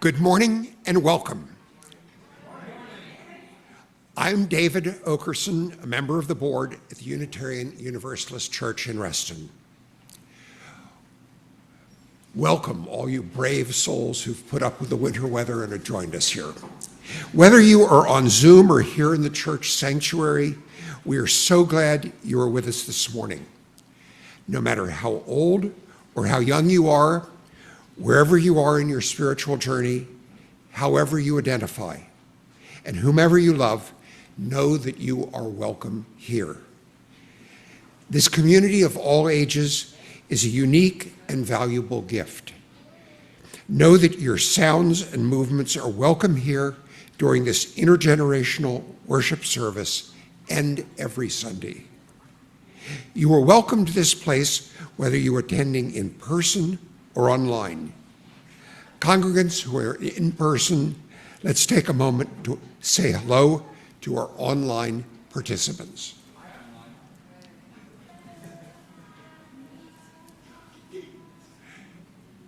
Good morning and welcome. I'm David Okerson, a member of the board at the Unitarian Universalist Church in Reston. Welcome, all you brave souls who've put up with the winter weather and have joined us here. Whether you are on Zoom or here in the church sanctuary, we are so glad you are with us this morning. No matter how old or how young you are, wherever you are in your spiritual journey, however you identify, and whomever you love, know that you are welcome here. This community of all ages is a unique and valuable gift. Know that your sounds and movements are welcome here during this intergenerational worship service and every Sunday. You are welcome to this place whether you are attending in person or online. Congregants who are in person, let's take a moment to say hello to our online participants.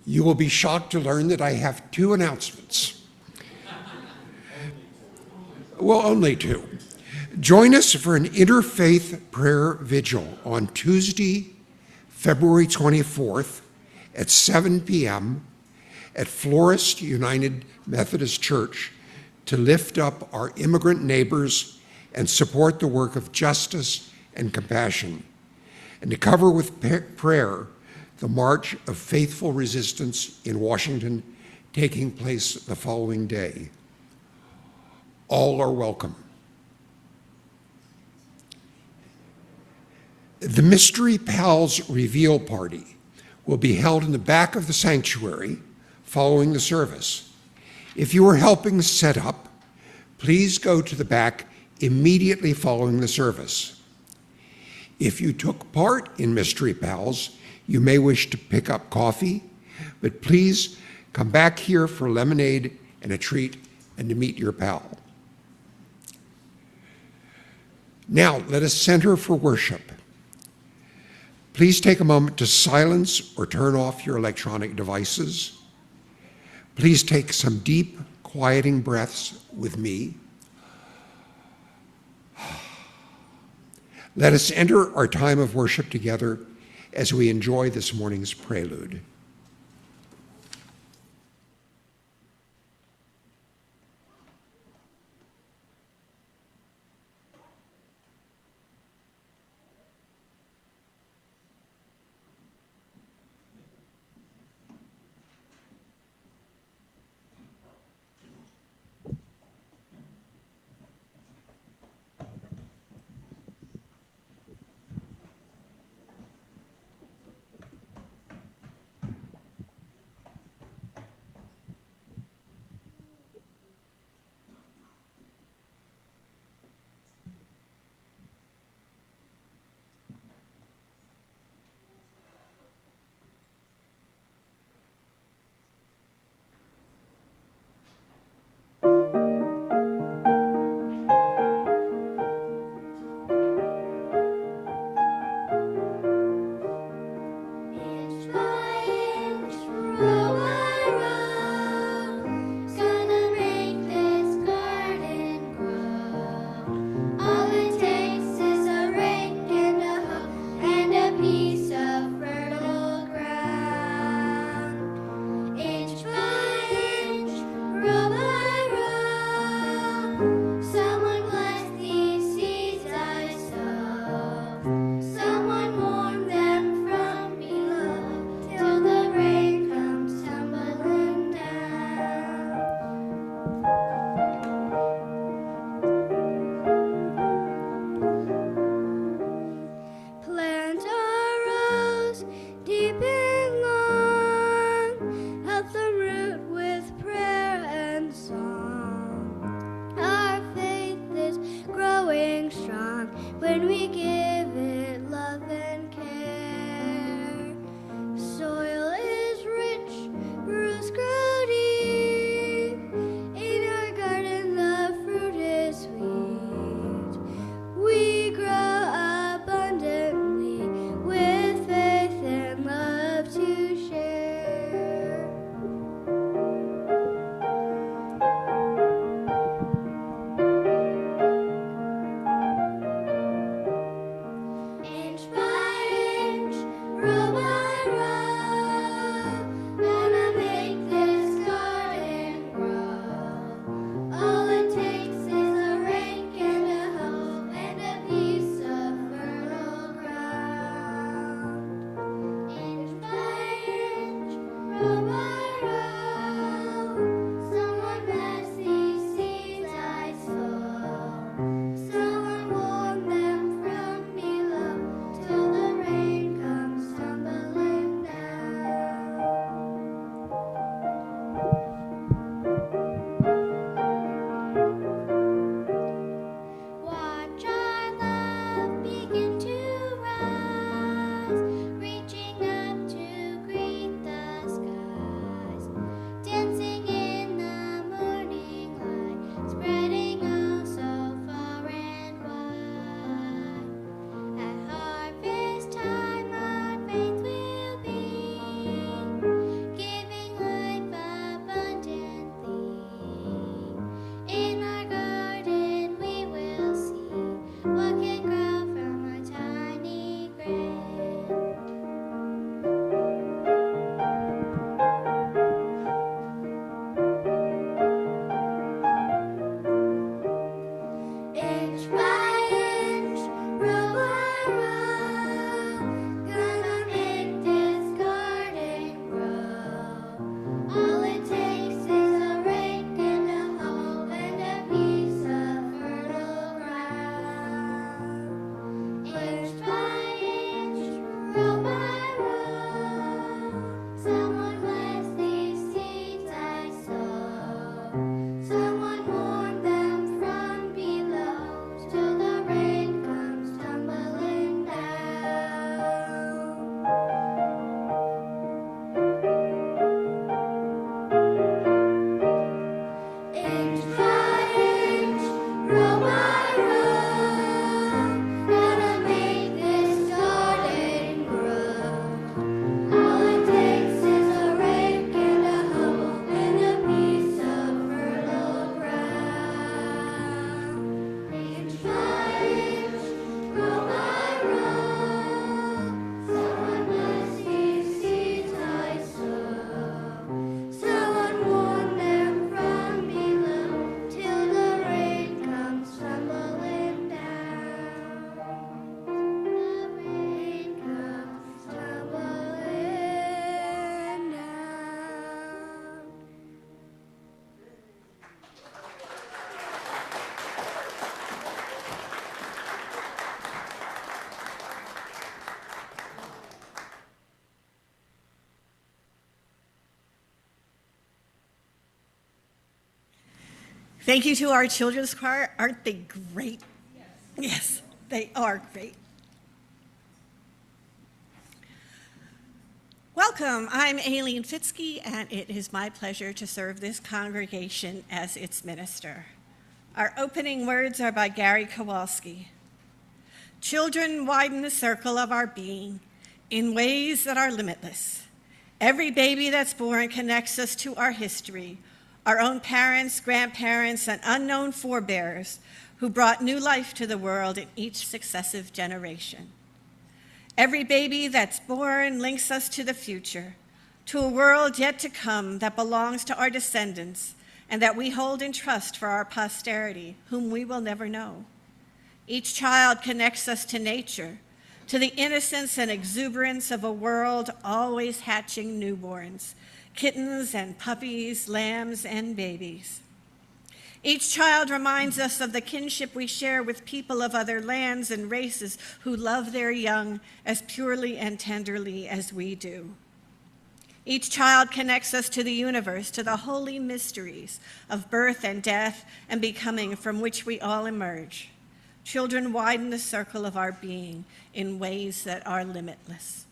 You will be shocked to learn that I have two announcements. Well, only two. Join us for an interfaith prayer vigil on Tuesday, February 24th at 7 p.m. at Florist United Methodist Church to lift up our immigrant neighbors and support the work of justice and compassion, and to cover with prayer the March of Faithful Resistance in Washington taking place the following day. All are welcome. The Mystery Pals Reveal Party will be held in the back of the sanctuary following the service. If you are helping set up, please go to the back immediately following the service. If you took part in Mystery Pals, you may wish to pick up coffee, but please come back here for lemonade and a treat and to meet your pal. Now, let us center for worship. Please take a moment to silence or turn off your electronic devices. Please take some deep, quieting breaths with me. Let us enter our time of worship together as we enjoy this morning's prelude. Thank you to our children's choir. Aren't they great? Yes, they are great. Welcome, I'm Aileen Fitzke, and it is my pleasure to serve this congregation as its minister. Our opening words are by Gary Kowalski. Children widen the circle of our being in ways that are limitless. Every baby that's born connects us to our history, our own parents, grandparents, and unknown forebears who brought new life to the world in each successive generation. Every baby that's born links us to the future, to a world yet to come that belongs to our descendants and that we hold in trust for our posterity, whom we will never know. Each child connects us to nature, to the innocence and exuberance of a world always hatching newborns, kittens and puppies, lambs and babies. Each child reminds us of the kinship we share with people of other lands and races who love their young as purely and tenderly as we do. Each child connects us to the universe, to the holy mysteries of birth and death and becoming from which we all emerge. Children widen the circle of our being in ways that are limitless.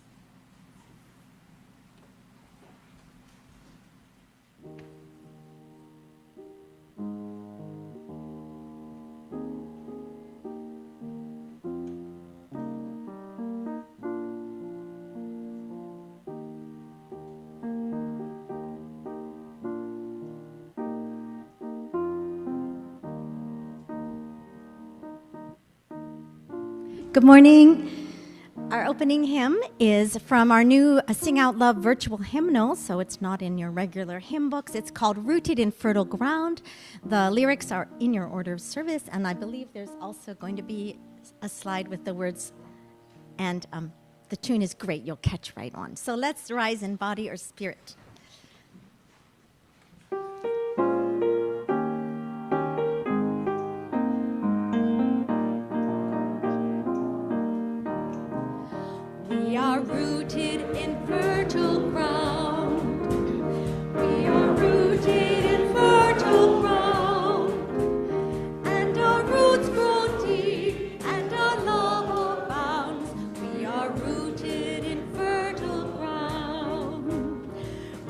Good morning. Our opening hymn is from our new Sing Out Love virtual hymnal, so it's not in your regular hymn books. It's called Rooted in Fertile Ground. The lyrics are in your order of service, and I believe there's also going to be a slide with the words, and the tune is great. You'll catch right on. So let's rise in body or spirit. We are rooted in fertile ground. We are rooted in fertile ground. And our roots grow deep and our love abounds. We are rooted in fertile ground.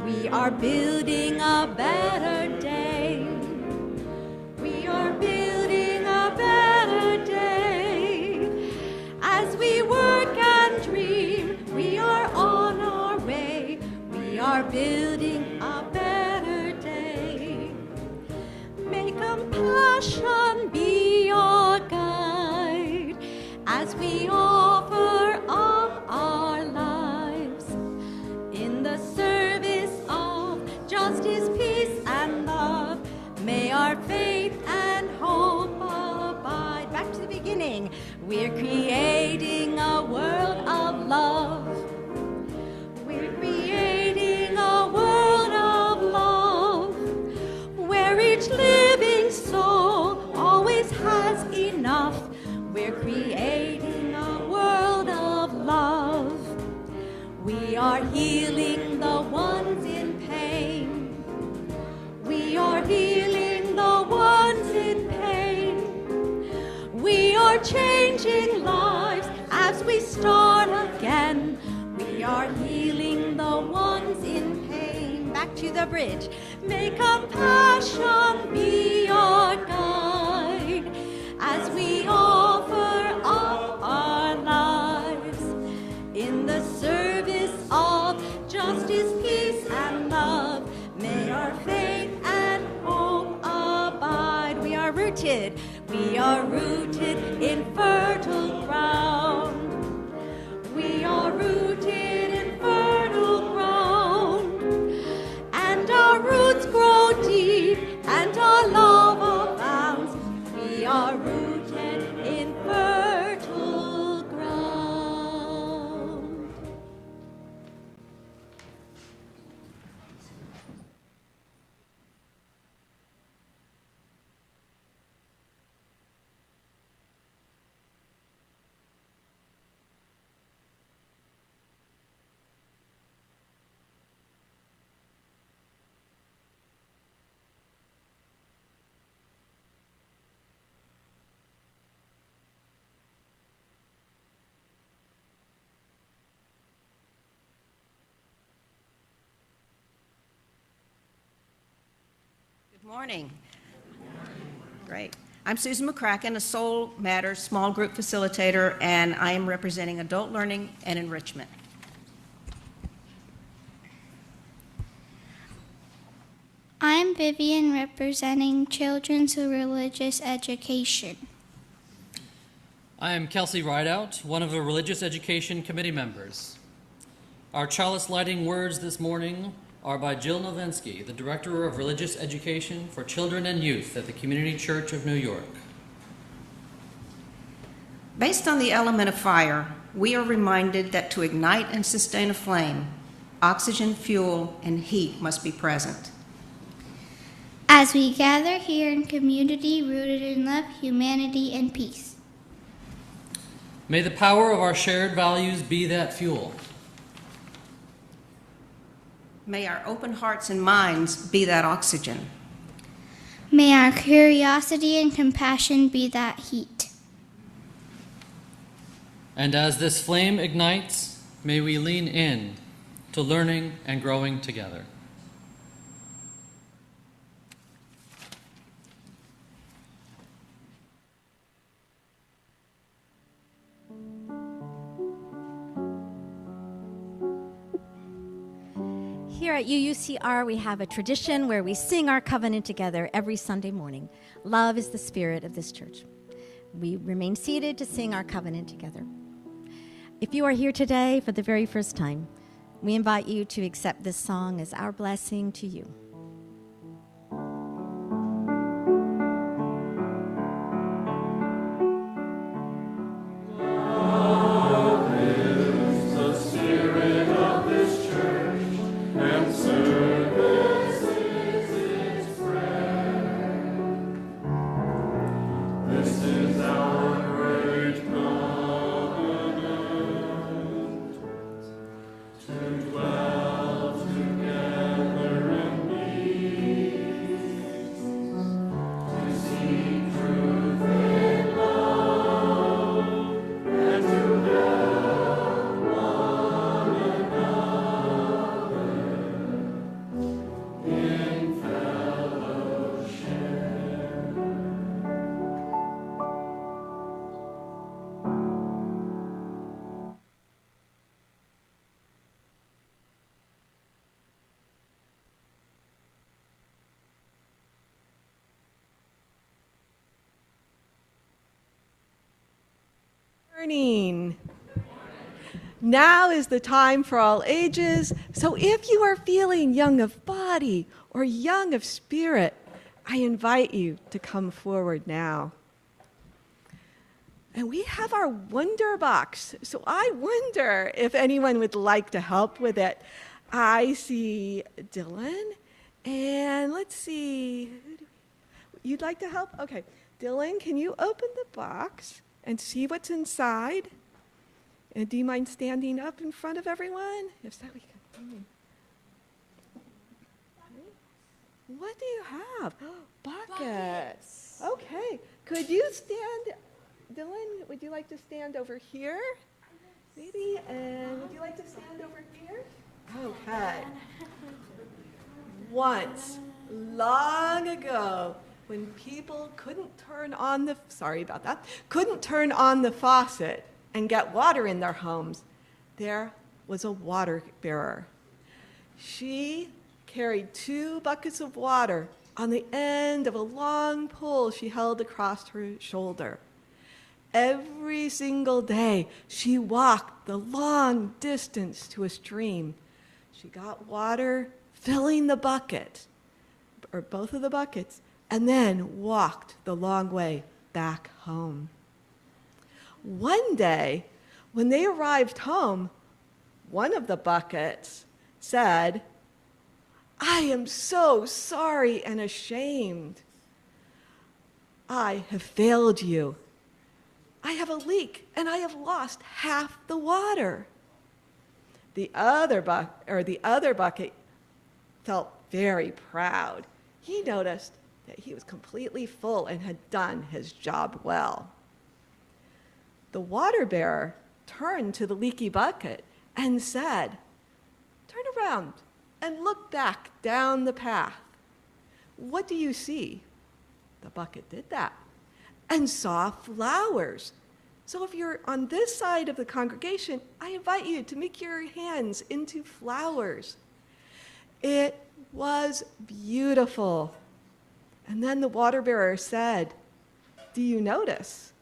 We are building a better day. We are building a better day. As we work and dream, we are on our way. We are building a better day. May compassion be our guide as we offer up our lives in the service of justice, peace, and love. May our faith and hope abide. Back to the beginning. We're creating a world of love. We're creating a world of love where each living soul always has enough. We're creating a world of love. We are healing the ones in pain. We are healing the ones in pain. We are changing lives as we start again. We are healing the ones in pain. Back to the bridge. May compassion be our guide as we offer up our lives in the service of justice, peace, and love. May our faith and hope abide. We are rooted. We are rooted in fertile ground. We are rooted in fertile ground. And our roots grow deep and our love abounds. We are rooted in fertile ground. Good morning. Great. I'm Susan McCracken, a Soul Matters small group facilitator, and I am representing adult learning and enrichment. I'm Vivian, representing Children's Religious Education. I am Kelsey Rideout, one of the Religious Education Committee members. Our chalice lighting words this morning are by Jill Nowinski, the Director of Religious Education for Children and Youth at the Community Church of New York. Based on the element of fire, we are reminded that to ignite and sustain a flame, oxygen, fuel, and heat must be present. As we gather here in community rooted in love, humanity, and peace. May the power of our shared values be that fuel. May our open hearts and minds be that oxygen. May our curiosity and compassion be that heat. And as this flame ignites, may we lean in to learning and growing together. Here at UUCR, we have a tradition where we sing our covenant together every Sunday morning. Love is the spirit of this church. We remain seated to sing our covenant together. If you are here today for the very first time, we invite you to accept this song as our blessing to you. Morning. Now is the time for all ages, so if you are feeling young of body or young of spirit, I invite you to come forward now. And we have our wonder box, so I wonder if anyone would like to help with it. I see Dylan, and let's see, you'd like to help? Okay, Dylan, can you open the box and see what's inside? And do you mind standing up in front of everyone? If so, we can. What do you have? Buckets. Okay. Could you stand, Dylan, would you like to stand over here? Maybe, and would you like to stand over here? Okay. Once, long ago, when people couldn't turn on the faucet and get water in their homes, there was a water bearer. She carried 2 buckets of water on the end of a long pole she held across her shoulder. Every single day, she walked the long distance to a stream. She got water, filling the bucket, or both of the buckets, and then walked the long way back home. One day, when they arrived home, one of the buckets said, "I am so sorry and ashamed. I have failed you. I have a leak and I have lost half the water." The other bucket felt very proud. He noticed that he was completely full and had done his job well. The water bearer turned to the leaky bucket and said, "Turn around and look back down the path. what do you see? The bucket did that and saw flowers. So if you're on this side of the congregation, I invite you to make your hands into flowers. It was beautiful. And then the water bearer said, do you notice?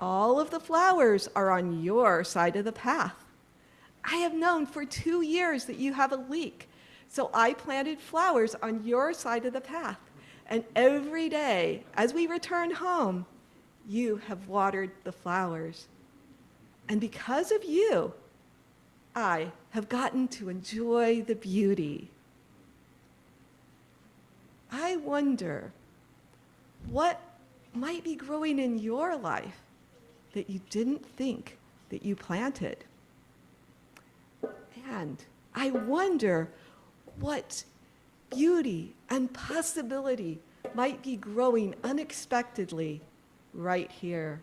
All of the flowers are on your side of the path. I have known for 2 years that you have a leak, so I planted flowers on your side of the path. And every day, as we return home, you have watered the flowers. And because of you, I have gotten to enjoy the beauty. I wonder what might be growing in your life that you didn't think that you planted. And I wonder what beauty and possibility might be growing unexpectedly right here.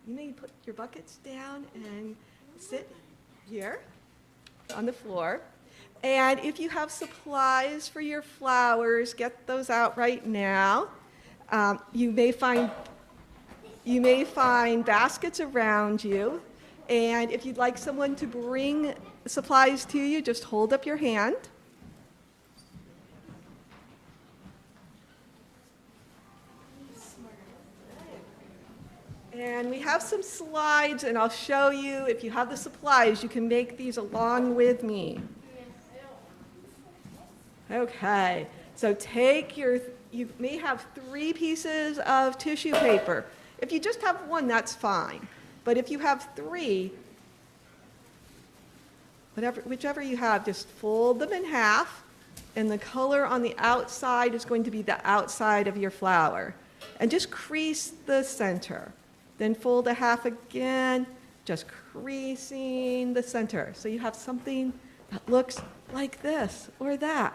You may put your buckets down and sit here on the floor. And if you have supplies for your flowers, get those out right now. You may find baskets around you. And if you'd like someone to bring supplies to you, just hold up your hand. And we have some slides, and I'll show you. If you have the supplies, you can make these along with me. Okay, so you may have 3 pieces of tissue paper. If you just have 1, that's fine. But if you have 3, whichever you have, just fold them in half, and the color on the outside is going to be the outside of your flower. And just crease the center. Then fold a half again, just creasing the center. So you have something that looks like this or that.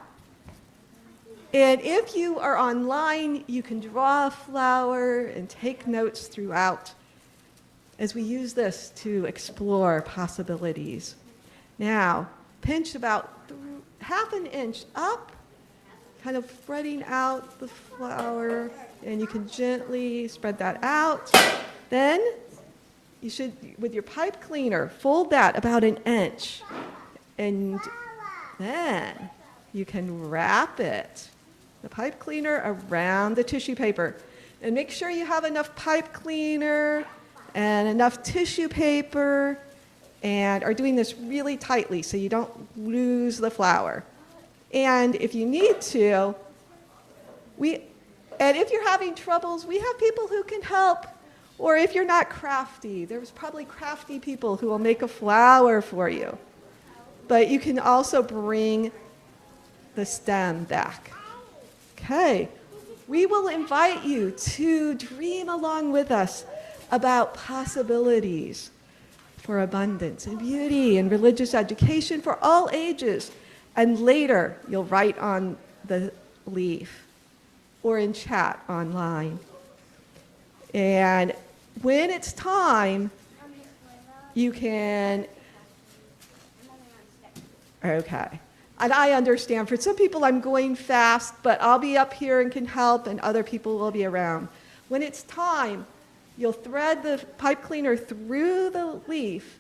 And if you are online, you can draw a flower and take notes throughout as we use this to explore possibilities. Now, pinch about half an inch up, kind of spreading out the flower, and you can gently spread that out. Then you should, with your pipe cleaner, fold that about an inch. And then you can wrap it, the pipe cleaner, around the tissue paper. And make sure you have enough pipe cleaner and enough tissue paper, and are doing this really tightly so you don't lose the flower. And if you need to, and if you're having troubles, we have people who can help. Or if you're not crafty, there's probably crafty people who will make a flower for you. But you can also bring the stem back. Okay, we will invite you to dream along with us about possibilities for abundance and beauty and religious education for all ages. And later, you'll write on the leaf or in chat online. And when it's time, you can, okay. And I understand, for some people I'm going fast, but I'll be up here and can help, and other people will be around. When it's time, you'll thread the pipe cleaner through the leaf,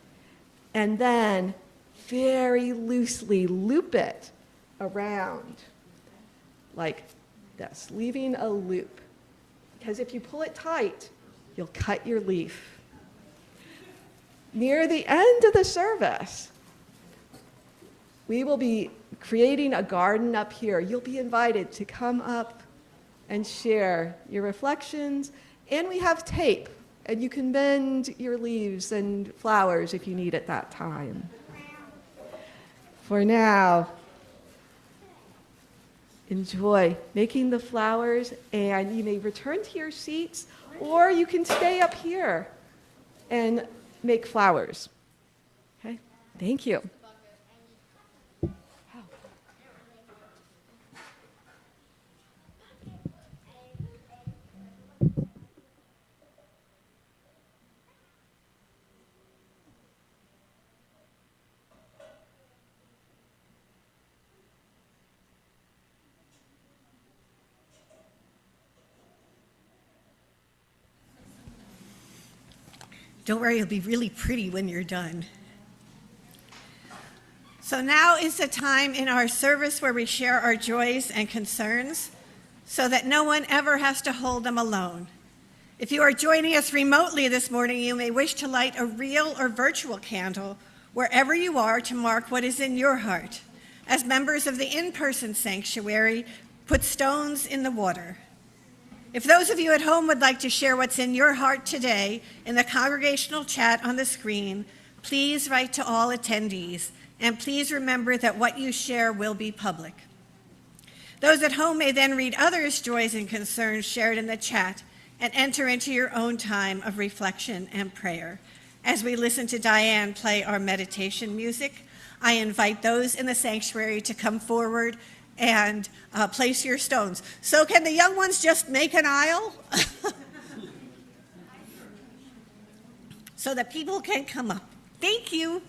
and then very loosely loop it around, like this, leaving a loop. Because if you pull it tight, you'll cut your leaf. Near the end of the service, we will be creating a garden up here. You'll be invited to come up and share your reflections. And we have tape, and you can bend your leaves and flowers if you need at that time. For now, enjoy making the flowers, and you may return to your seats, or you can stay up here and make flowers. Okay, thank you. Don't worry, it'll be really pretty when you're done. So now is the time in our service where we share our joys and concerns so that no one ever has to hold them alone. If you are joining us remotely this morning, you may wish to light a real or virtual candle wherever you are to mark what is in your heart. As members of the in-person sanctuary, put stones in the water. If those of you at home would like to share what's in your heart today in the congregational chat on the screen, please write to all attendees, and please remember that what you share will be public. Those at home may then read others' joys and concerns shared in the chat and enter into your own time of reflection and prayer. As we listen to Diane play our meditation music, I invite those in the sanctuary to come forward and place your stones. So can the young ones just make an aisle? So that people can come up. Thank you.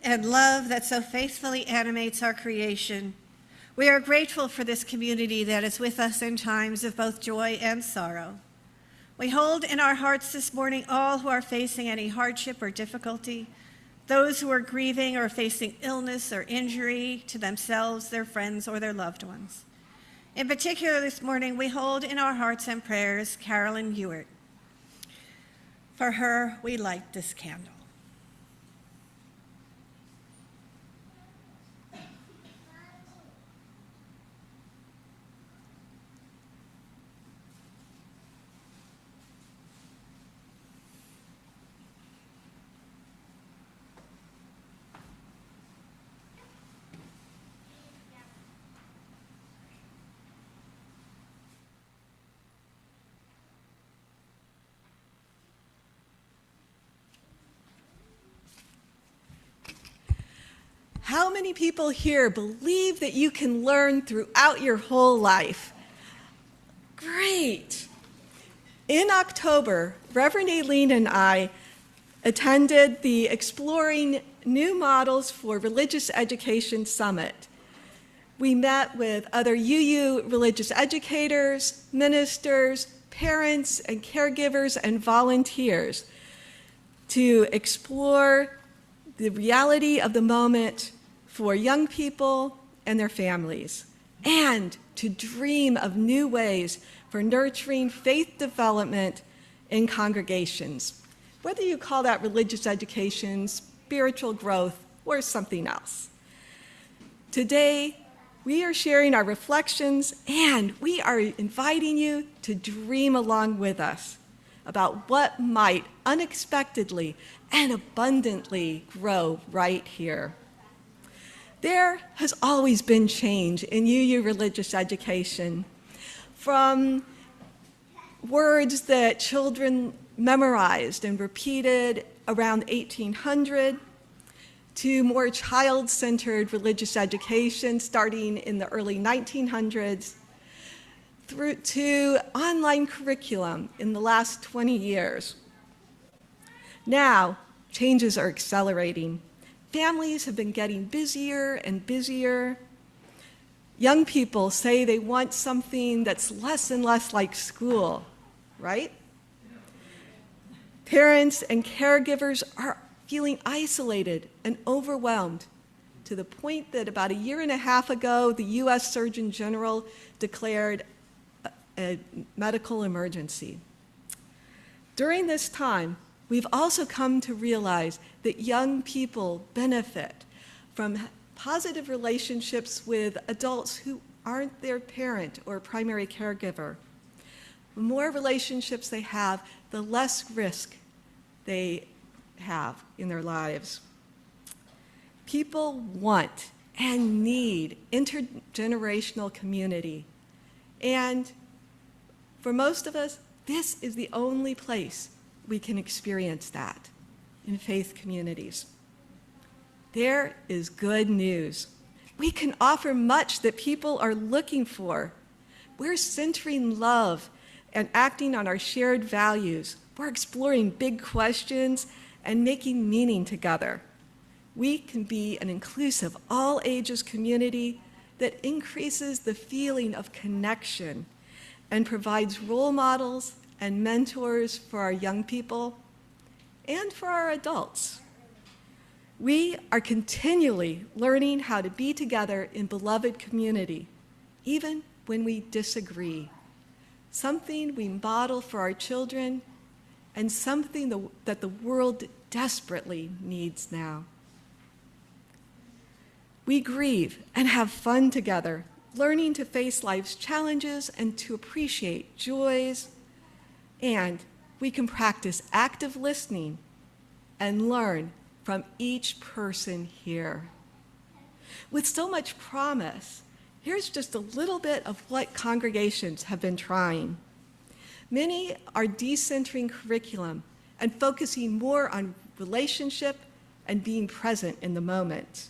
and love that so faithfully animates our creation. We are grateful for this community that is with us in times of both joy and sorrow. We hold in our hearts this morning all who are facing any hardship or difficulty, those who are grieving or facing illness or injury to themselves, their friends, or their loved ones. In particular, this morning, we hold in our hearts and prayers Carolyn Ewart. For her, we light this candle. How many people here believe that you can learn throughout your whole life? Great. In October, Reverend Aileen and I attended the Exploring New Models for Religious Education Summit. We met with other UU religious educators, ministers, parents, and caregivers and volunteers to explore the reality of the moment for young people and their families, and to dream of new ways for nurturing faith development in congregations, whether you call that religious education, spiritual growth, or something else. Today, we are sharing our reflections, and we are inviting you to dream along with us about what might unexpectedly and abundantly grow right here. There has always been change in UU religious education, from words that children memorized and repeated around 1800 to more child-centered religious education starting in the early 1900s, through to online curriculum in the last 20 years. Now, changes are accelerating. Families have been getting busier and busier. Young people say they want something that's less and less like school, right? Parents and caregivers are feeling isolated and overwhelmed, to the point that about a year and a half ago, the U.S. Surgeon General declared a medical emergency. During this time, we've also come to realize that young people benefit from positive relationships with adults who aren't their parent or primary caregiver. The more relationships they have, the less risk they have in their lives. People want and need intergenerational community. And for most of us, this is the only place we can experience that, in faith communities. There is good news. We can offer much that people are looking for. We're centering love and acting on our shared values. We're exploring big questions and making meaning together. We can be an inclusive, all ages community that increases the feeling of connection and provides role models and mentors for our young people and for our adults. We are continually learning how to be together in beloved community, even when we disagree, something we model for our children and something that the world desperately needs now. We grieve and have fun together, learning to face life's challenges and to appreciate joys, and we can practice active listening and learn from each person here. With so much promise, here's just a little bit of what congregations have been trying. Many are decentering curriculum and focusing more on relationship and being present in the moment.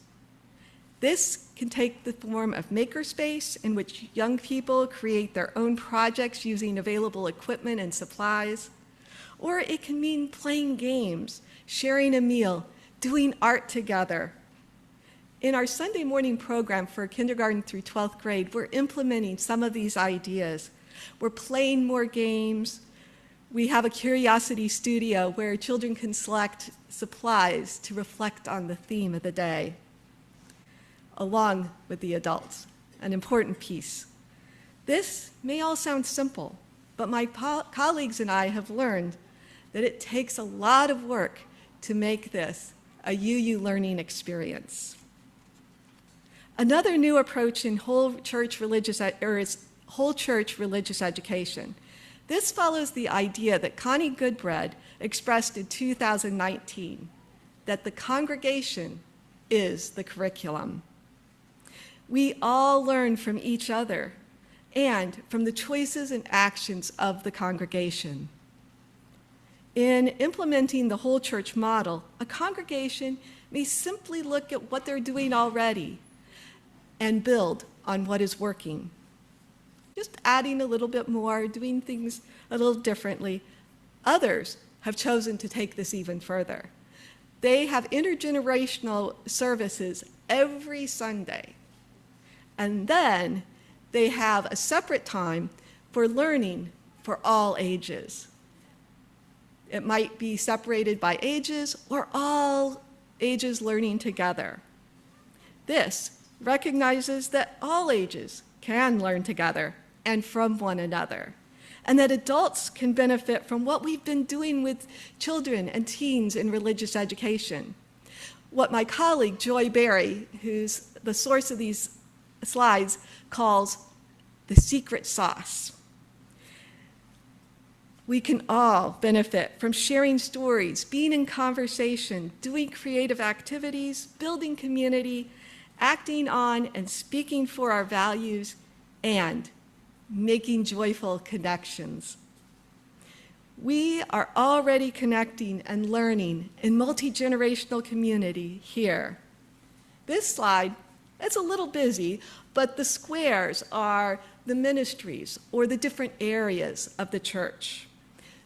This can take the form of makerspace, in which young people create their own projects using available equipment and supplies, or it can mean playing games, sharing a meal, doing art together, In our Sunday morning program for kindergarten through 12th grade, we're implementing some of these ideas. We're playing more games. We have a curiosity studio where children can select supplies to reflect on the theme of the day, along with the adults, an important piece. This may all sound simple, but my colleagues and I have learned that it takes a lot of work to make this a UU learning experience. Another new approach in whole church religious education. This follows the idea that Connie Goodbread expressed in 2019, that the congregation is the curriculum. We all learn from each other and from the choices and actions of the congregation. In implementing the whole church model, a congregation may simply look at what they're doing already and build on what is working. Just adding a little bit more, doing things a little differently. Others have chosen to take this even further. They have intergenerational services every Sunday. And then they have a separate time for learning for all ages. It might be separated by ages or all ages learning together. This recognizes that all ages can learn together and from one another, and that adults can benefit from what we've been doing with children and teens in religious education. What my colleague Joy Berry, who's the source of these slides, calls the secret sauce. We can all benefit from sharing stories, being in conversation, doing creative activities, building community, acting on and speaking for our values, and making joyful connections. We are already connecting and learning in multi-generational community here. This slide, it's a little busy, but the squares are the ministries or the different areas of the church.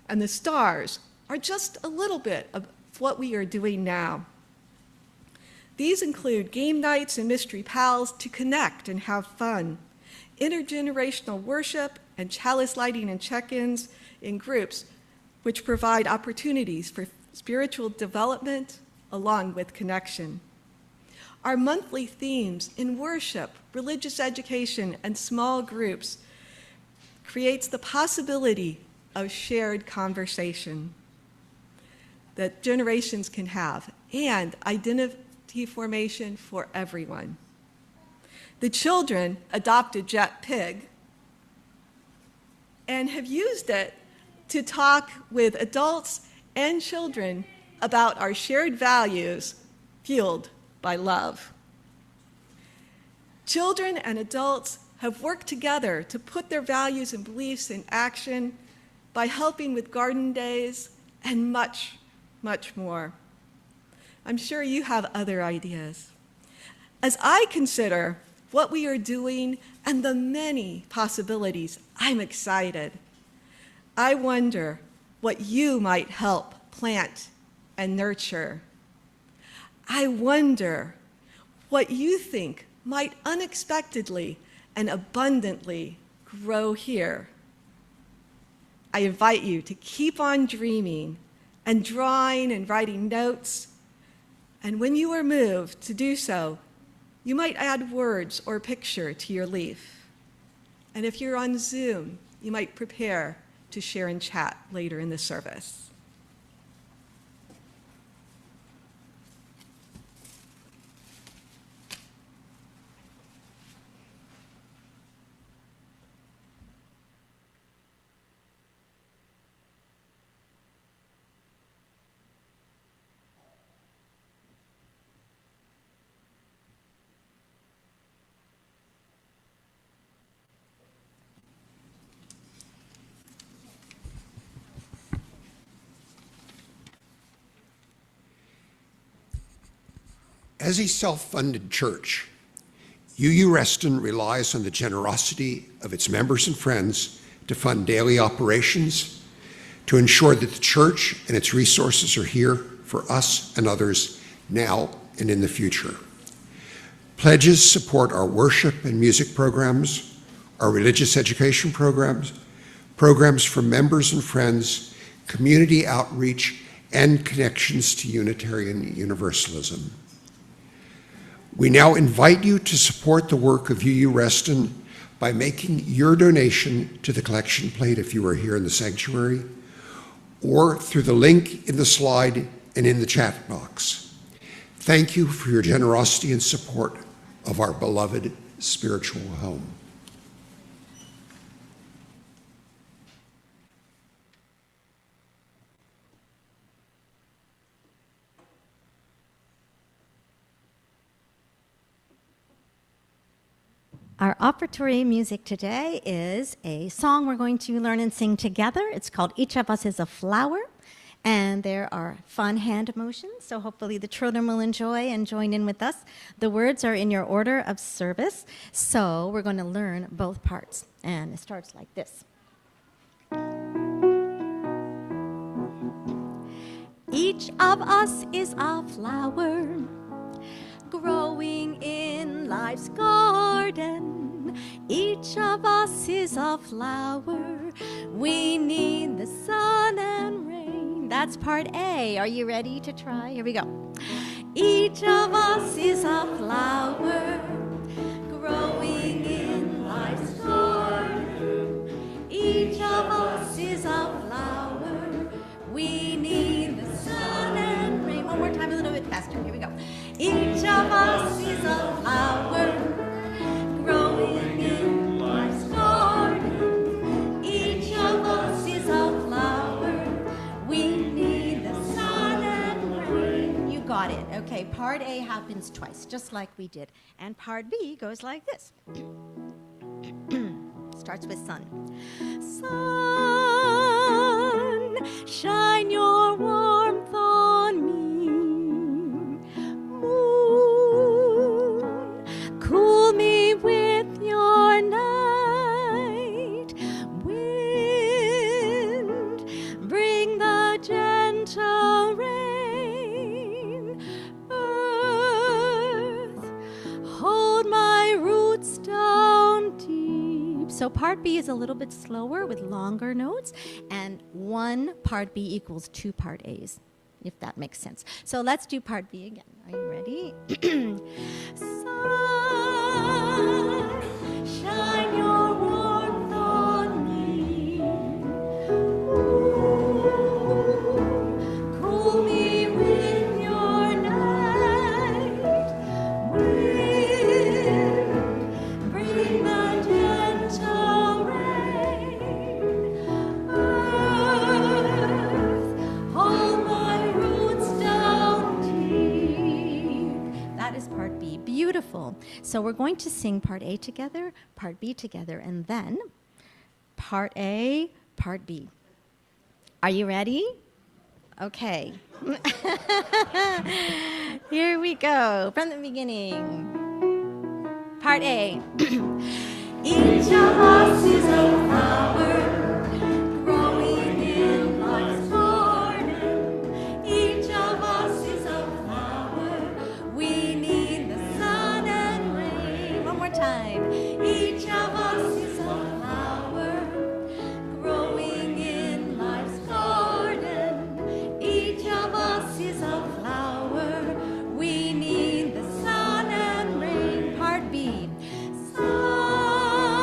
And the stars are just a little bit of what we are doing now. These include game nights and mystery pals to connect and have fun, intergenerational worship and chalice lighting and check-ins in groups, which provide opportunities for spiritual development along with connection. Our monthly themes in worship, religious education, and small groups creates the possibility of shared conversation that generations can have and identity formation for everyone. The children adopted Jet Pig and have used it to talk with adults and children about our shared values fueled by love. Children and adults have worked together to put their values and beliefs in action by helping with garden days and much, much more. I'm sure you have other ideas. As I consider what we are doing and the many possibilities, I'm excited. I wonder what you might help plant and nurture. I wonder what you think might unexpectedly and abundantly grow here. I invite you to keep on dreaming and drawing and writing notes. And when you are moved to do so, you might add words or picture to your leaf. And if you're on Zoom, you might prepare to share in chat later in the service. As a self-funded church, UU Reston relies on the generosity of its members and friends to fund daily operations, to ensure that the church and its resources are here for us and others now and in the future. Pledges support our worship and music programs, our religious education programs, programs for members and friends, community outreach, and connections to Unitarian Universalism. We now invite you to support the work of UU Reston by making your donation to the collection plate if you are here in the sanctuary, or through the link in the slide and in the chat box. Thank you for your generosity and support of our beloved spiritual home. Our offertory music today is a song we're going to learn and sing together. It's called Each of Us is a Flower, and there are fun hand motions, so hopefully the children will enjoy and join in with us. The words are in your order of service, so we're going to learn both parts, and it starts like this. Each of us is a flower, growing in life's garden. Each of us is a flower. We need the sun and rain. That's part A. Are you ready to try? Here we go. Each of us is a flower, growing in life's garden. Each of us is a flower. We need the sun and rain. One more time, a little bit faster. Here we go. Each of us is a flower, growing in life's garden. Each of us is a flower. We need the sun and rain. You got it. Okay, part A happens twice, just like we did. And part B goes like this. Starts with sun. Sun, shine your warmth on me. Moon, cool me with your night. Wind, bring the gentle rain. Earth, hold my roots down deep. So part B is a little bit slower with longer notes, and one part B equals two part A's, if that makes sense. So let's do part B again. Are you ready? Sun, shine your warmth on me. Moon, cool me with your night. Wind, bring the gentle rain. Earth, hold my roots down deep. That is part B. Beautiful. So we're going to sing part A together, part B together, and then part A, part B. Are you ready? Okay. Here we go from the beginning. Part A. Each of us is a flower, growing in life's garden. Each of us is a flower. We need the sun and rain. One more time. Each of us is a flower, growing in life's garden. Each of us is a flower. We need the sun and rain. Part B. Sun,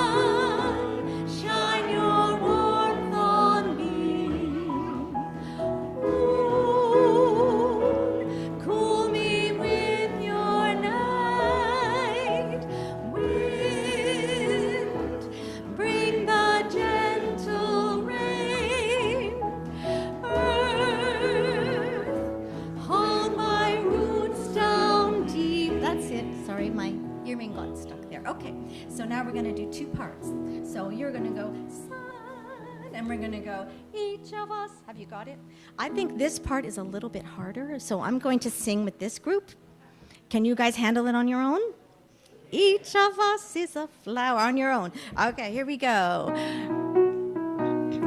shine your warmth on me. Moon, cool me with your night. Wind, bring the gentle rain. Earth, hold my roots down deep. That's it. Sorry, my earring got stuck there. Okay, so now we're going to do two parts. So you're going to go sun, and we're going to go each of us. Have you got it? I think this part is a little bit harder, so I'm going to sing with this group. Can you guys handle it on your own? Each of us is a flower on your own. Okay, here we go. Each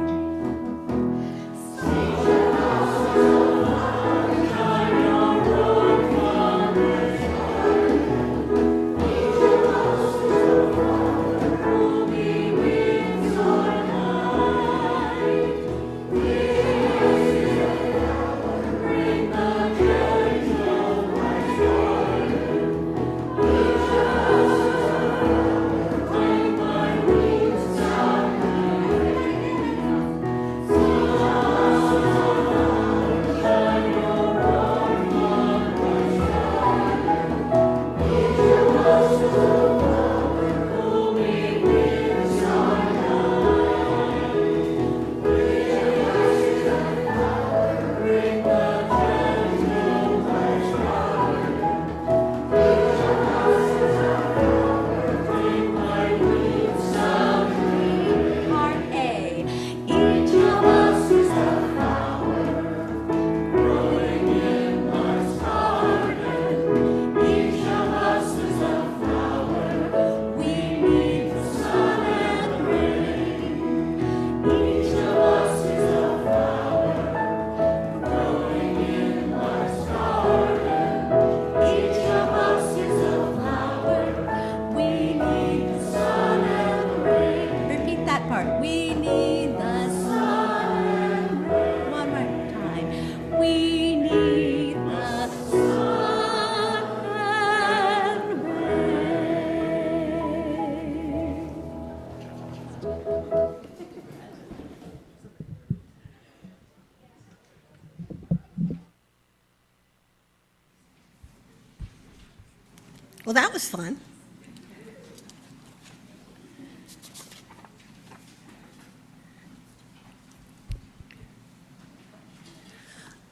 Well, that was fun.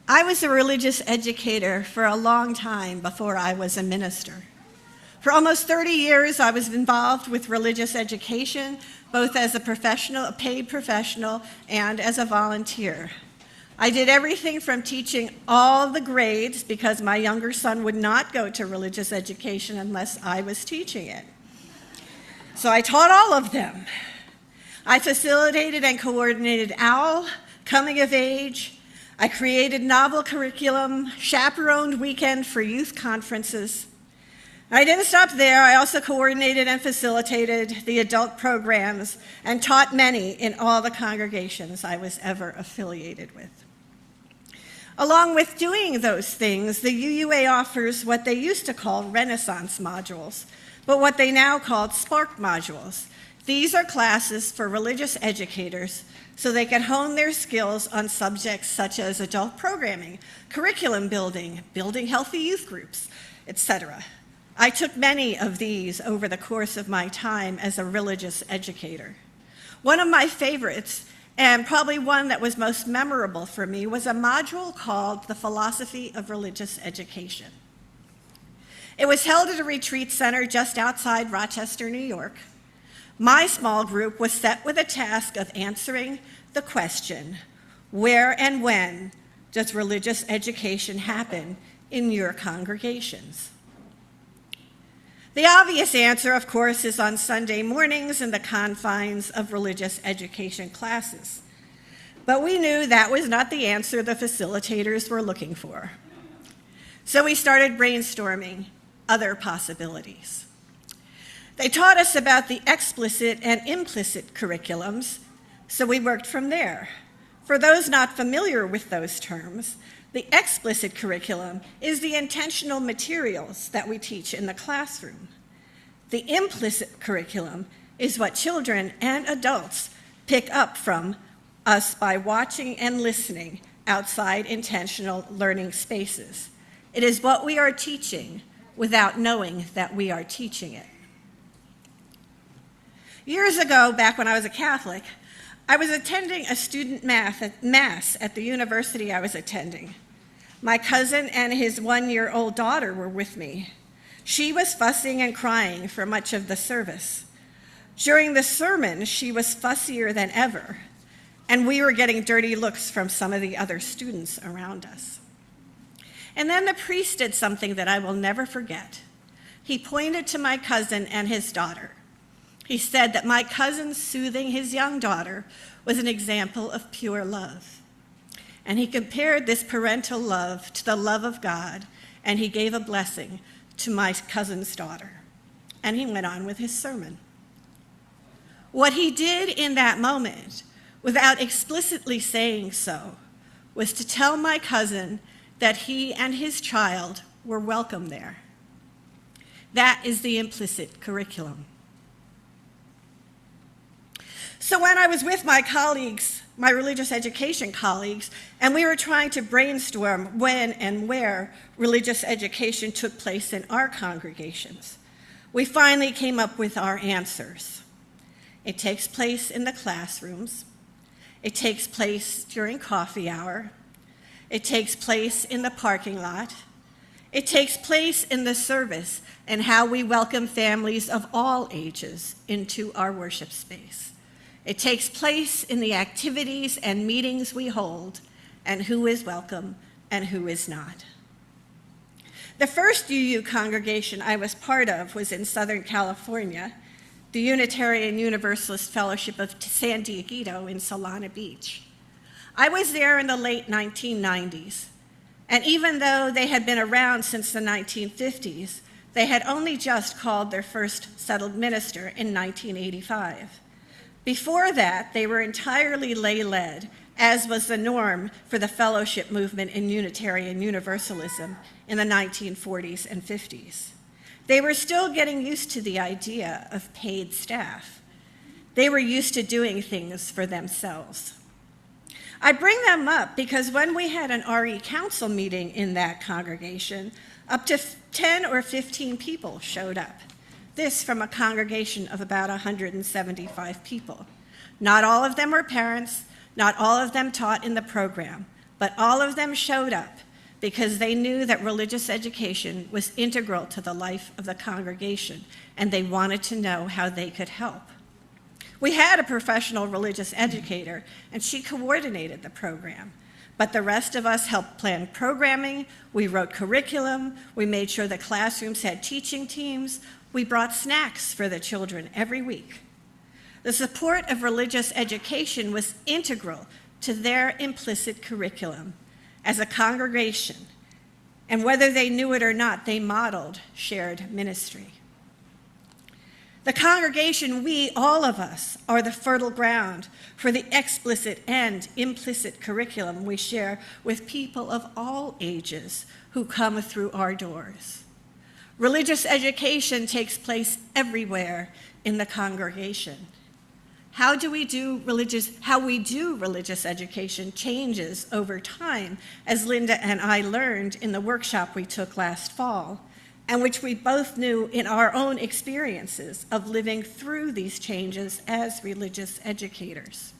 I was a religious educator for a long time before I was a minister. For almost 30 years, I was involved with religious education, both as a professional, a paid professional, and as a volunteer. I did everything from teaching all the grades, because my younger son would not go to religious education unless I was teaching it. So I taught all of them. I facilitated and coordinated OWL, Coming of Age. I created novel curriculum, chaperoned weekend for youth conferences. I didn't stop there. I also coordinated and facilitated the adult programs and taught many in all the congregations I was ever affiliated with. Along with doing those things, the UUA offers what they used to call Renaissance modules, but what they now call Spark modules. These are classes for religious educators so they can hone their skills on subjects such as adult programming, curriculum building, building healthy youth groups, etc. I took many of these over the course of my time as a religious educator. One of my favorites, and probably one that was most memorable for me, was a module called The Philosophy of Religious Education. It was held at a retreat center just outside Rochester, New York. My small group was set with a task of answering the question, where and when does religious education happen in your congregations? The obvious answer, of course, is on Sunday mornings in the confines of religious education classes. But we knew that was not the answer the facilitators were looking for. So we started brainstorming other possibilities. They taught us about the explicit and implicit curriculums, so we worked from there. For those not familiar with those terms, the explicit curriculum is the intentional materials that we teach in the classroom. The implicit curriculum is what children and adults pick up from us by watching and listening outside intentional learning spaces. It is what we are teaching without knowing that we are teaching it. Years ago, back when I was a Catholic, I was attending a student mass at the university I was attending. My cousin and his 1-year-old daughter were with me. She was fussing and crying for much of the service. During the sermon, she was fussier than ever, and we were getting dirty looks from some of the other students around us. And then the priest did something that I will never forget. He pointed to my cousin and his daughter. He said that my cousin soothing his young daughter was an example of pure love. And he compared this parental love to the love of God, and he gave a blessing to my cousin's daughter. And he went on with his sermon. What he did in that moment, without explicitly saying so, was to tell my cousin that he and his child were welcome there. That is the implicit curriculum. So when I was with my colleagues, my religious education colleagues, and we were trying to brainstorm when and where religious education took place in our congregations, we finally came up with our answers. It takes place in the classrooms. It takes place during coffee hour. It takes place in the parking lot. It takes place in the service and how we welcome families of all ages into our worship space. It takes place in the activities and meetings we hold, and who is welcome and who is not. The first UU congregation I was part of was in Southern California, the Unitarian Universalist Fellowship of San Diego in Solana Beach. I was there in the late 1990s, and even though they had been around since the 1950s, they had only just called their first settled minister in 1985. Before that, they were entirely lay-led, as was the norm for the fellowship movement in Unitarian Universalism in the 1940s and 50s. They were still getting used to the idea of paid staff. They were used to doing things for themselves. I bring them up because when we had an RE council meeting in that congregation, up to 10 or 15 people showed up. This from a congregation of about 175 people. Not all of them were parents, not all of them taught in the program, but all of them showed up because they knew that religious education was integral to the life of the congregation, and they wanted to know how they could help. We had a professional religious educator, and she coordinated the program. But the rest of us helped plan programming, we wrote curriculum, we made sure the classrooms had teaching teams, we brought snacks for the children every week. The support of religious education was integral to their implicit curriculum as a congregation, and whether they knew it or not, they modeled shared ministry. The congregation, we, all of us, are the fertile ground for the explicit and implicit curriculum we share with people of all ages who come through our doors. Religious education takes place everywhere in the congregation. How we do religious education changes over time, as Linda and I learned in the workshop we took last fall, and which we both knew in our own experiences of living through these changes as religious educators.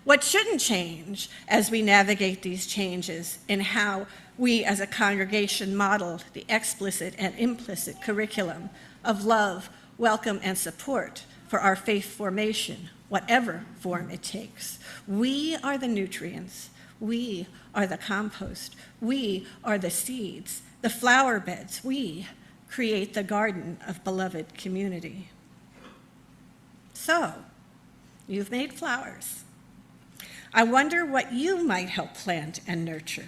What shouldn't change as we navigate these changes in how we as a congregation model the explicit and implicit curriculum of love, welcome, and support for our faith formation, whatever form it takes. We are the nutrients. We are the compost. We are the seeds, the flower beds. We create the garden of beloved community. So, you've made flowers. I wonder what you might help plant and nurture.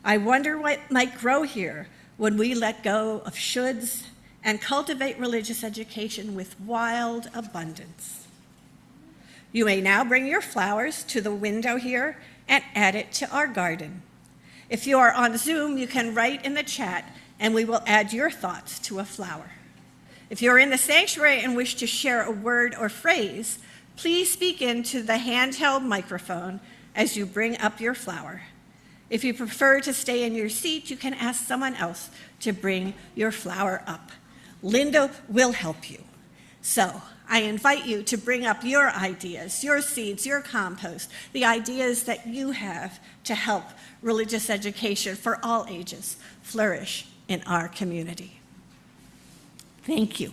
I wonder what might grow here when we let go of shoulds and cultivate religious education with wild abundance. You may now bring your flowers to the window here and add it to our garden. If you are on Zoom, you can write in the chat and we will add your thoughts to a flower. If you're in the sanctuary and wish to share a word or phrase, please speak into the handheld microphone as you bring up your flower. If you prefer to stay in your seat, you can ask someone else to bring your flower up. Linda will help you. So I invite you to bring up your ideas, your seeds, your compost, the ideas that you have to help religious education for all ages flourish in our community. Thank you.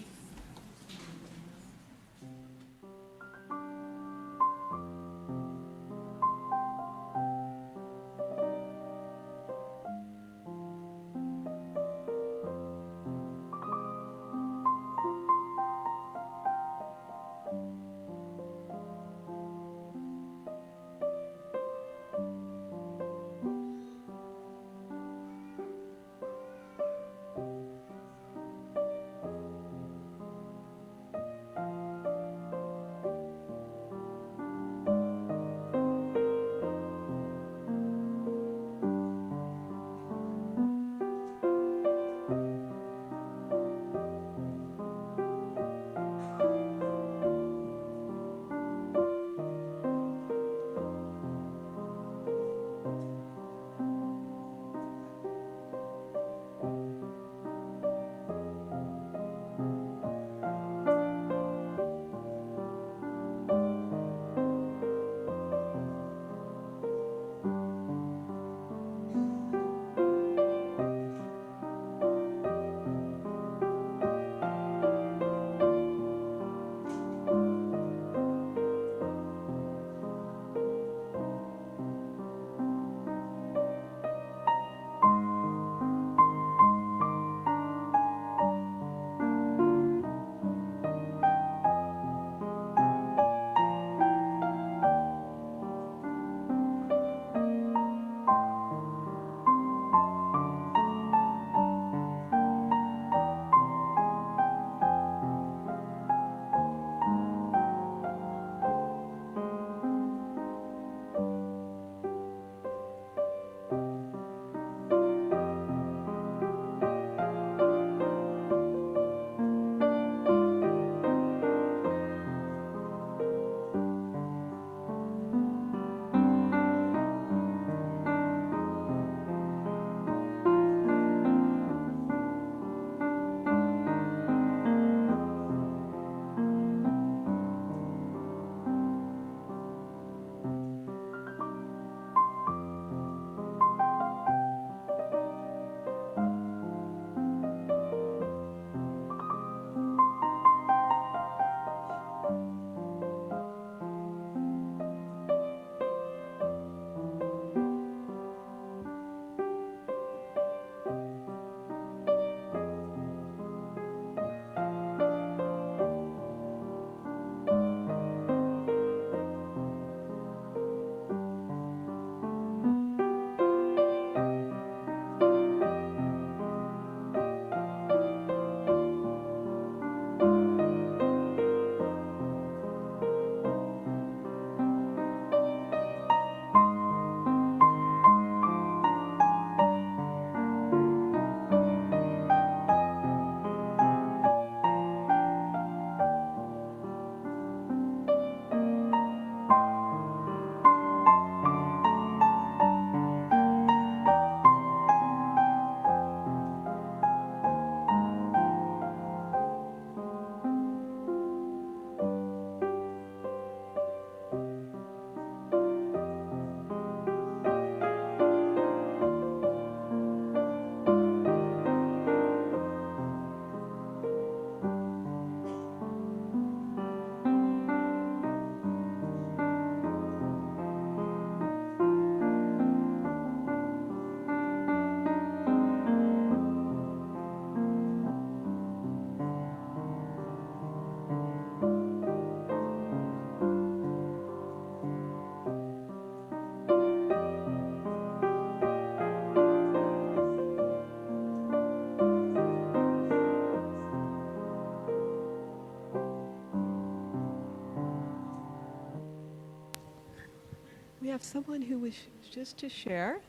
have someone who wishes to share?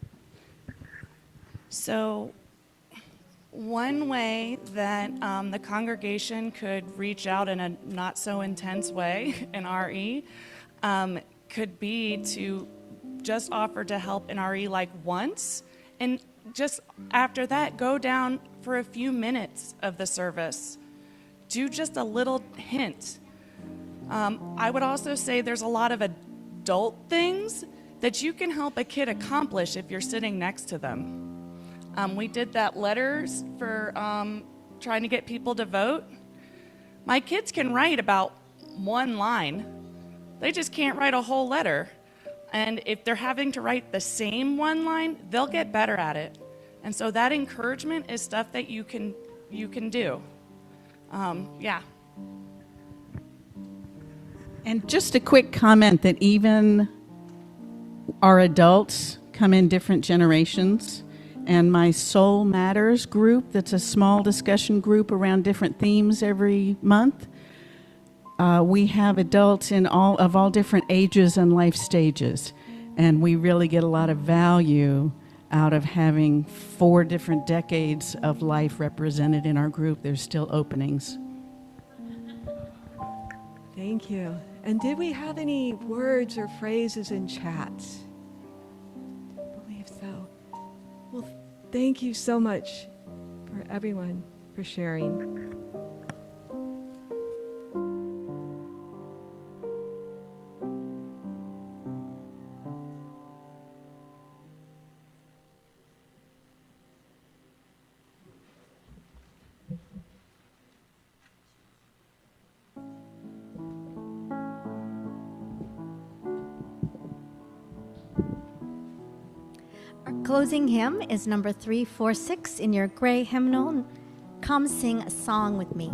So one way that the congregation could reach out in a not so intense way in RE could be to just offer to help in RE like once, and just after that go down for a few minutes of the service. Do just a little hint. I would also say there's a lot of adult things that you can help a kid accomplish if you're sitting next to them. We did that letters for trying to get people to vote. My kids can write about one line. They just can't write a whole letter. And if they're having to write the same one line, they'll get better at it. And so that encouragement is stuff that you can do. Yeah. And just a quick comment that even our adults come in different generations. And my Soul Matters group, that's a small discussion group around different themes every month. We have adults of all different ages and life stages. And we really get a lot of value out of having 4 different decades of life represented in our group. There's still openings. Thank you. And did we have any words or phrases in chat? I believe so. Well, thank you so much for everyone for sharing. Closing hymn is number 346 in your gray hymnal. Come sing a song with me.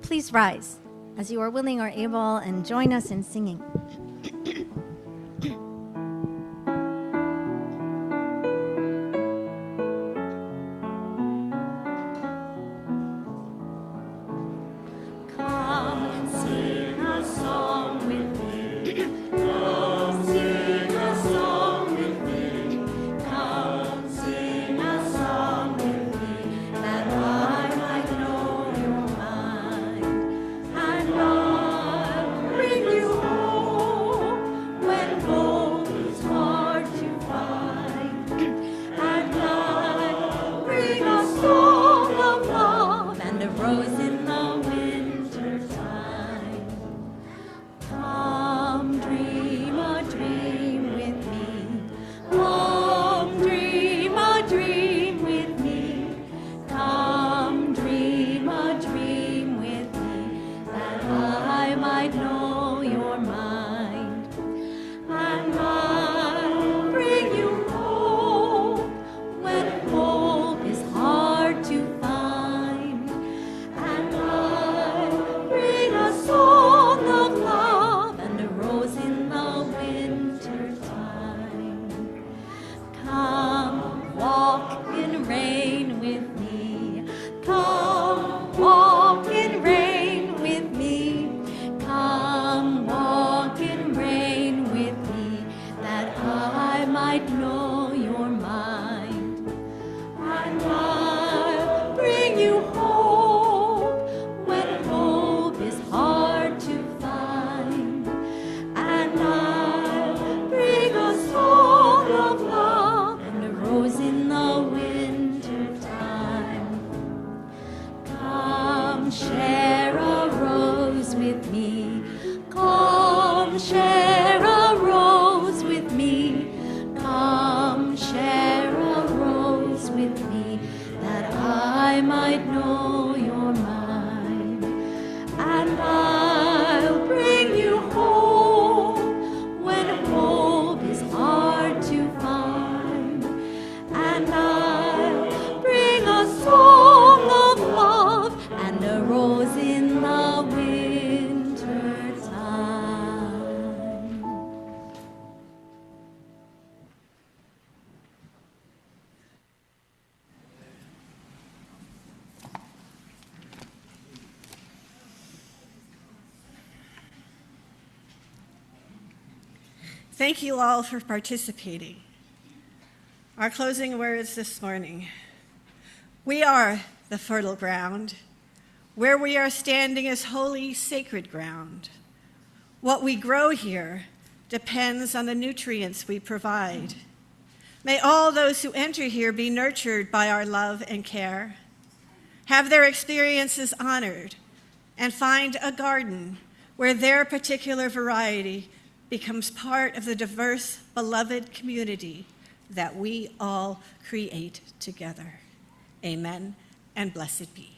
Please rise as you are willing or able and join us in singing. Thank you all for participating. Our closing words this morning. We are the fertile ground. Where we are standing is holy, sacred ground. What we grow here depends on the nutrients we provide. May all those who enter here be nurtured by our love and care, have their experiences honored, and find a garden where their particular variety becomes part of the diverse, beloved community that we all create together. Amen, and blessed be.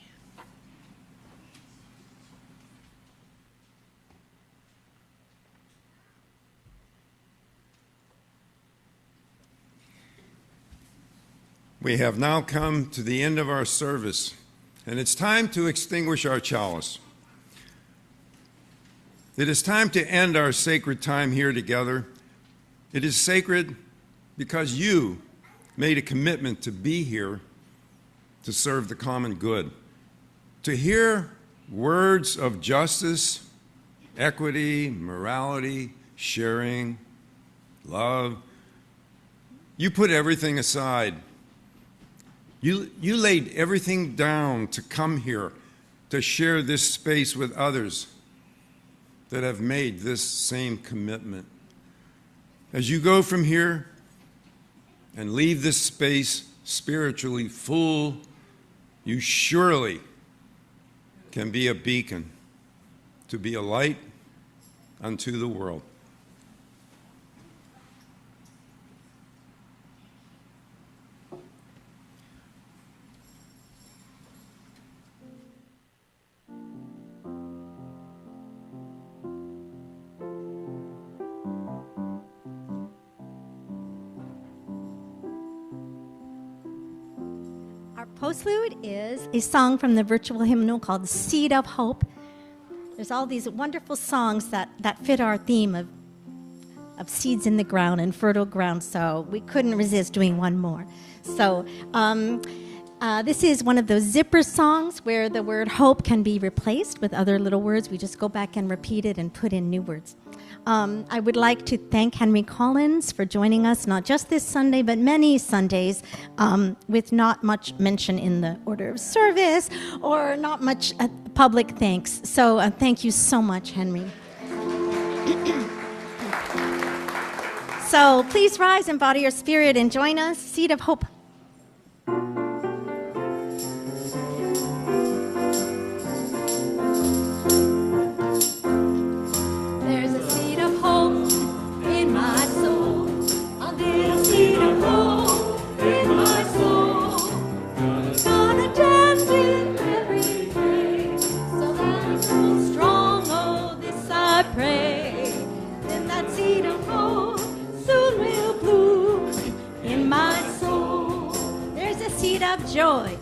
We have now come to the end of our service, and it's time to extinguish our chalice. It is time to end our sacred time here together. It is sacred because you made a commitment to be here to serve the common good, to hear words of justice, equity, morality, sharing, love. You put everything aside. You laid everything down to come here to share this space with others that have made this same commitment. As you go from here and leave this space spiritually full, you surely can be a beacon, to be a light unto the world. Postlude is a song from the virtual hymnal called Seed of Hope. There's all these wonderful songs that fit our theme of seeds in the ground and fertile ground, so we couldn't resist doing one more. So this is one of those zipper songs where the word hope can be replaced with other little words. We just go back and repeat it and put in new words. I would like to thank Henry Collins for joining us, not just this Sunday, but many Sundays, with not much mention in the order of service or not much public thanks. So thank you so much, Henry. So please rise, embody your spirit, and join us. Seed of Hope. Of joy.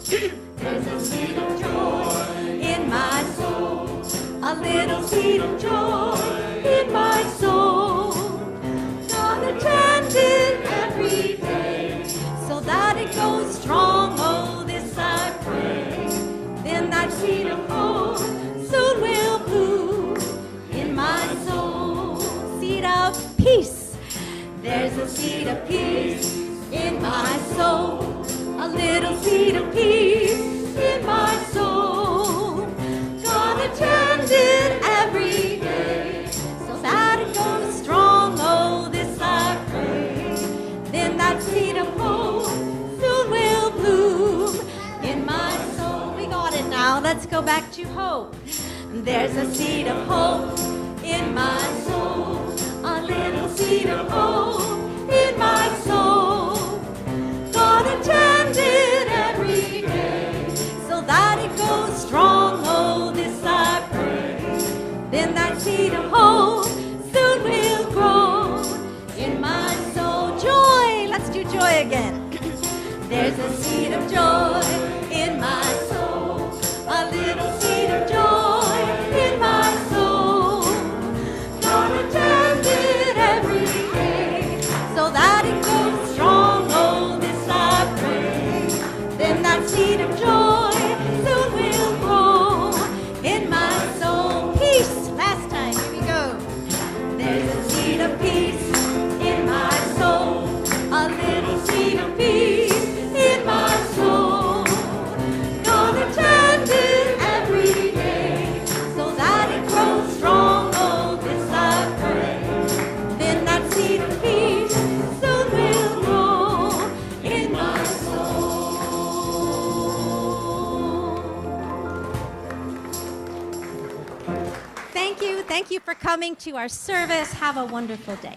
There's a seed of joy in my soul, a little seed of joy in my soul. God attended every day so that it goes strong. Oh, this I pray. Then that seed of hope soon will bloom in my soul. Seed of peace. There's a seed of peace in my soul. A little seed of peace in my soul. God attended every day so that it goes strong. Oh, this I pray. Then that seed of hope soon will bloom in my soul. We got it now. Let's go back to hope. There's a seed of hope in my soul. A little seed of hope in my soul. God attended every day so that it goes strong. Oh, this I pray. Then that seed of hope soon will grow in my soul. Joy. Let's do joy again. There's a seed of joy in my soul. A little seed of joy in my soul. God attended every day so that it goes strong. Oh, then that seed of joy soon will grow in my soul. Peace. Last time. Here we go. There's a seed of peace coming to our service. Have a wonderful day.